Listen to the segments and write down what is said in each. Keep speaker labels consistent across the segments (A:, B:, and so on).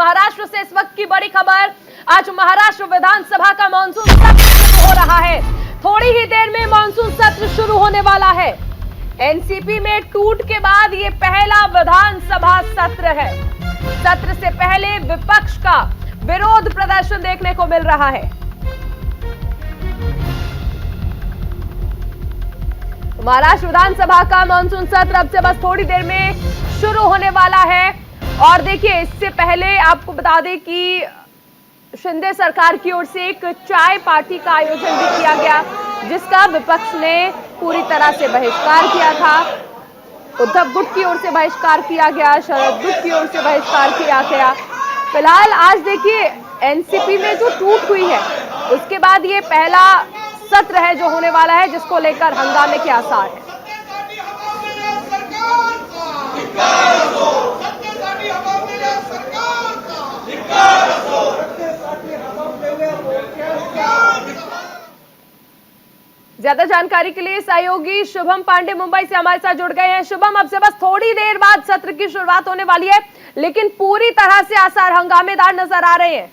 A: महाराष्ट्र से इस वक्त की बड़ी खबर। आज महाराष्ट्र विधानसभा का मानसून सत्र शुरू हो रहा है। थोड़ी ही देर में मानसून सत्र शुरू होने वाला है। एनसीपी में टूट के बाद ये पहला विधानसभा सत्र है। सत्र से पहले विपक्ष का विरोध प्रदर्शन देखने को मिल रहा है। महाराष्ट्र विधानसभा का मानसून सत्र अब से बस थोड़ी देर में शुरू होने वाला है। और देखिए, इससे पहले आपको बता दें कि शिंदे सरकार की ओर से एक चाय पार्टी का आयोजन भी किया गया, जिसका विपक्ष ने पूरी तरह से बहिष्कार किया था। उद्धव गुट की ओर से बहिष्कार किया गया, शरद गुट की ओर से बहिष्कार किया गया। फिलहाल आज देखिए, एनसीपी में जो टूट हुई है उसके बाद ये पहला सत्र है जो होने वाला है, जिसको लेकर हंगामे के आसार हैं। ज्यादा जानकारी के लिए सहयोगी शुभम पांडे मुंबई से हमारे साथ जुड़ गए हैं। शुभम, अब से बस थोड़ी देर बाद सत्र की शुरुआत होने वाली है, लेकिन पूरी तरह से आसार हंगामेदार नजर आ रहे हैं।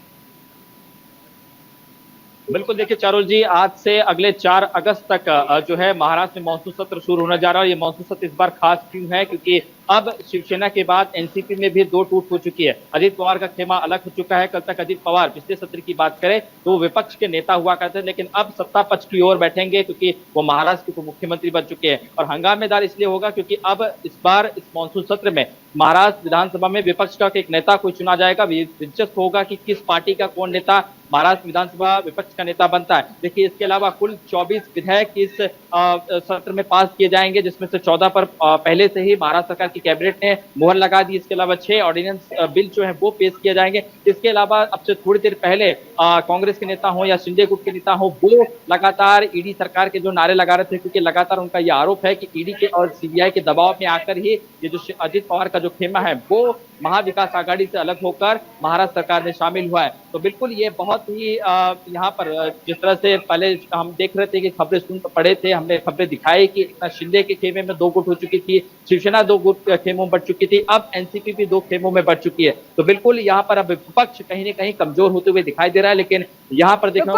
B: बिल्कुल, देखिए चारुल जी, आज से अगले 4 अगस्त तक जो है महाराष्ट्र में मानसून सत्र शुरू होने जा रहा है। ये मानसून सत्र इस बार खास क्यों है, क्योंकि अब शिवसेना के बाद एनसीपी में भी 2 टूट हो चुकी है। अजित पवार का खेमा अलग हो चुका है। कल तक अजित पवार, पिछले सत्र की बात करें तो विपक्ष के नेता हुआ करते थे, लेकिन अब सत्ता पक्ष की ओर बैठेंगे क्योंकि वो महाराष्ट्र के मुख्यमंत्री बन चुके हैं। और हंगामेदार इसलिए होगा क्योंकि अब इस बार इस मानसून सत्र में महाराष्ट्र विधानसभा में विपक्ष का एक नेता कोई चुना जाएगा। दिलचस्प होगा कि किस पार्टी का कौन नेता महाराष्ट्र विधानसभा विपक्ष का नेता बनता है। देखिए, इसके अलावा कुल 24 विधेयक इस सत्र में पास किए जाएंगे, जिसमें से 14 पर पहले से ही महाराष्ट्र सरकार की कैबिनेट ने मोहर लगा दी। इसके अलावा 6 ऑर्डिनेंस बिल जो है वो पेश किए जाएंगे। इसके अलावा अब से थोड़ी देर पहले कांग्रेस के नेता हो या शिंदे गुट के नेता हो, वो लगातार ईडी सरकार के जो नारे लगा रहे थे, क्योंकि लगातार उनका यह आरोप है कि ईडी के और सीबीआई के दबाव में आकर ही ये जो अजित पवार का जो खेमा है वो महाविकास आघाड़ी से अलग होकर महाराष्ट्र सरकार में शामिल हुआ है। तो बिल्कुल ये बहुत ही यहाँ पर जिस तरह से पहले हम देख रहे थे कि खबरें सुन पड़े थे, हमने खबरें दिखाई कि शिंदे के खेमे में 2 गुट हो चुकी थी, शिवसेना 2 गुट खेमों में बढ़ चुकी थी, अब एनसीपी भी 2 खेमों में बढ़ चुकी है। तो बिल्कुल यहाँ पर अब विपक्ष कहीं न कहीं कमजोर होते हुए दिखाई दे रहा है। लेकिन यहाँ पर देखना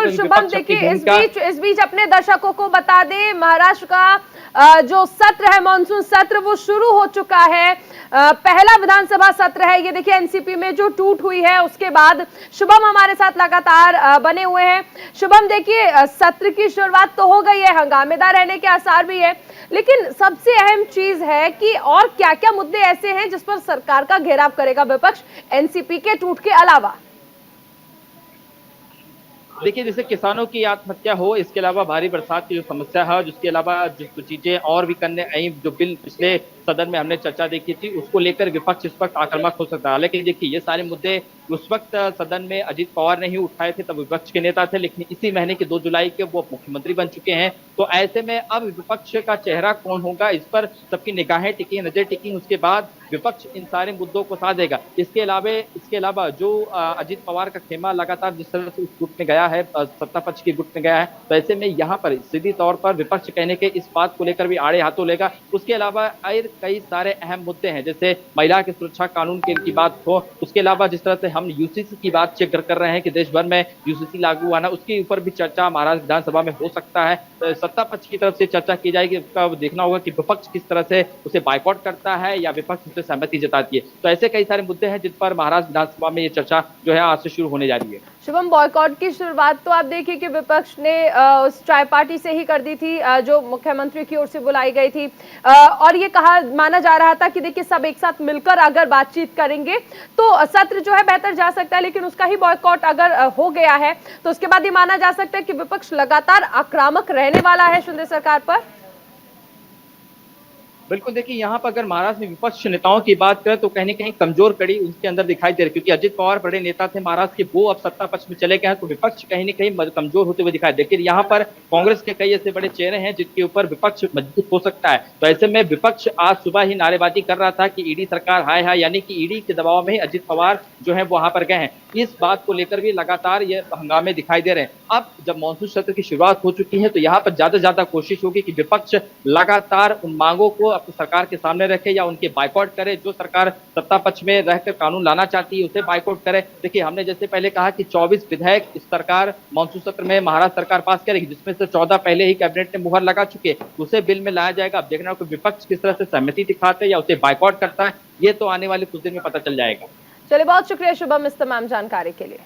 A: इस बीच अपने दर्शकों को बता दें, महाराष्ट्र का जो सत्र है मानसून सत्र वो शुरू हो चुका है। पहला विधानसभा सत्र है ये। देखिए, एनसीपी में जो टूट हुई है उसके बाद शुभम हमारे साथ लगातार बने हुए हैं। शुभम, देखिए, सत्र की शुरुआत तो हो गई है, हंगामेदार रहने के आसार भी है, लेकिन सबसे अहम चीज है कि और क्या क्या मुद्दे ऐसे हैं जिस पर सरकार का घेराव करेगा विपक्ष एनसीपी के टूट के अलावा?
B: देखिए, जैसे किसानों की आत्महत्या हो, इसके अलावा भारी बरसात की जो समस्या है, जिसके अलावा जो चीजें और भी करने आई, जो बिल पिछले सदन में हमने चर्चा देखी थी, उसको लेकर विपक्ष इस वक्त आक्रामक हो सकता है। लेकिन देखिए, ये सारे मुद्दे उस वक्त सदन में अजित पवार ने ही उठाए थे, तब विपक्ष के नेता थे, लेकिन इसी महीने के 2 जुलाई के वो मुख्यमंत्री बन चुके हैं। तो ऐसे में अब विपक्ष का चेहरा कौन होगा, इस पर सबकी निगाहें टिकी, नजर टिकी। उसके बाद विपक्ष इन सारे मुद्दों को साधेगा। इसके अलावा जो अजित पवार का खेमा लगातार जिस तरह से उस गुट में गया है, सत्ता पक्ष के गुट में गया है, तो ऐसे में यहाँ पर सीधी तौर पर विपक्ष कहने के इस बात को लेकर भी आड़े हाथों लेगा। उसके अलावा कई सारे अहम मुद्दे हैं, जैसे महिला की सुरक्षा कानून की बात हो, उसके अलावा जिस तरह से हम यूसीसी की बात जिक्र कर रहे हैं कि देश भर में यूसीसी लागू आना, उसके ऊपर भी चर्चा महाराष्ट्र विधानसभा में हो सकता है। सत्ता पक्ष की तरफ से चर्चा की जाएगी, उसका देखना होगा कि विपक्ष किस तरह से उसे बाइकआउट करता है या विपक्ष उससे सहमति जताती है। तो ऐसे कई सारे मुद्दे हैं जिन पर महाराष्ट्र विधानसभा में ये चर्चा जो है आज से शुरू होने जा रही है।
A: शुभम, बॉयकॉट की शुरुआत तो आप देखिए कि विपक्ष ने उस चाय पार्टी से ही कर दी थी जो मुख्यमंत्री की ओर से बुलाई गई थी, और ये माना जा रहा था कि देखिए सब एक साथ मिलकर अगर बातचीत करेंगे तो सत्र जो है बेहतर जा सकता है। लेकिन उसका ही बॉयकॉट अगर हो गया है तो उसके बाद ये माना जा सकता है कि विपक्ष लगातार आक्रामक रहने वाला है शिंदे सरकार पर।
B: बिल्कुल, देखिए, यहाँ पर अगर महाराष्ट्र में विपक्ष नेताओं की बात करें तो कहीं न कहीं कमजोर कड़ी उनके अंदर दिखाई दे रही है, क्योंकि अजित पवार बड़े नेता थे महाराष्ट्र के, वो अब सत्ता पक्ष में चले गए हैं, तो विपक्ष कहीं न कहीं कमजोर होते हुए दिखाई दे। लेकिन यहाँ पर कांग्रेस के कई ऐसे बड़े चेहरे हैं जिनके ऊपर विपक्ष मजबूत हो सकता है। तो ऐसे में विपक्ष आज सुबह ही नारेबाजी कर रहा था कि ईडी सरकार हाय हाय, यानी कि ईडी के दबाव में ही अजित पवार जो है वो वहां पर गए हैं। इस बात को लेकर भी लगातार ये हंगामे दिखाई दे रहे हैं। अब जब मानसून सत्र की शुरुआत हो चुकी है तो यहाँ पर ज्यादा से ज्यादा कोशिश होगी कि विपक्ष लगातार उन मांगों को सरकार के सामने रखे या उनके बाइकआउट करे। जो सरकार सत्ता पक्ष में रहकर कानून लाना चाहती है उसे बाइकआउट करे। देखिए, हमने जैसे पहले कहा कि 24 विधेयक इस सरकार मानसून सत्र में महाराष्ट्र सरकार पास करेगी, जिसमें से 14 पहले ही कैबिनेट ने मुहर लगा चुके, उसे बिल में लाया जाएगा। अब देखना होगा विपक्ष किस तरह से सहमति दिखाते हैं या उसे बाइकआउट करता है, ये तो आने वाले कुछ दिन में पता चल जाएगा।
A: चलिए, बहुत शुक्रिया शुभम इस तमाम जानकारी के लिए।